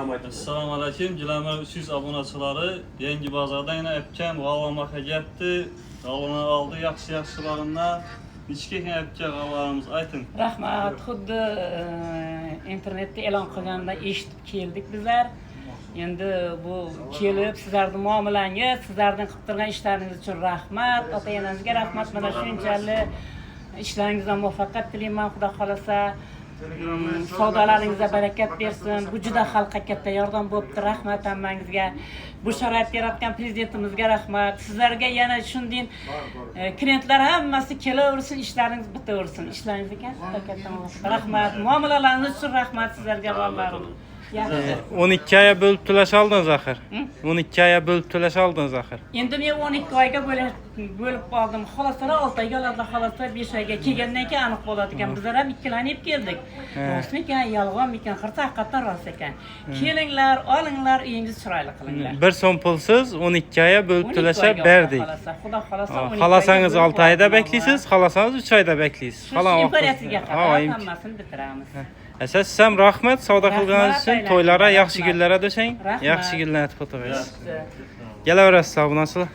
Assalomu alaykum, Gilamlar 300 obunaçıları. Yangi bozordan yana epkam g'alvamaqa gapdi. G'alvani oldi, yaxshi-yaxshilaridan. Nechga ekan epkam g'alvalarimiz ayting. Rahmat, xuddi internetda e'lon qilganda eshitib keldik bizlar. Endi bu kelib sizlarning muomalangiz, sizlarning qilib turgan ishlaringiz uchun rahmat. Ota-onangizga rahmat. Mana shunchalik ishlaringizda muvaffaqiyat tilayman, Xudo xolasa. Savdolaringizga barakat bersin. Bu juda xalqqa katta yordam bo'libdi. Rahmat hammangizga. Bu sharoit yaratgan prezidentimizga rahmat. Sizlarga yana shunday klientlar hammasi kelaversin, ishlaringiz bitaversin. Ishlaringizga katta rahmat. Muomalaringiz uchun rahmat sizlarga vallarim. 12 aya bölüp tulaş aldınız axir. 12 aya bölüp tulaş aldınız axir. Endi men 12 oyga bo'lib oldim. Xolaslar 6 oyga oladi, xolaslar 5 oyga kelgandan keyin aniq bo'ladi ekan. Bizlar ham ikkilanib keldik. Rostmi ekan, yolg'on ekan, haqiqatan rost ekan. Kelinglar, olinglar, uyingiz chiroyli qilinglar. Bir so'm pulsiz 12 aya bölüp tulaşa berdik. Xudo xolasa 12 Xalasangiz 6 ayda bekleysiz, xalasangiz 3 ayda bekleysiz. Falan imkoniyatiga qarab hammasini bitiramiz. Əsas sizəm rahmet, savda qılğanınız üçün toylara, yaxşı günlərə döşəyin. Yaxşı günlər tutub. Gələ verəsiz, sağ olun.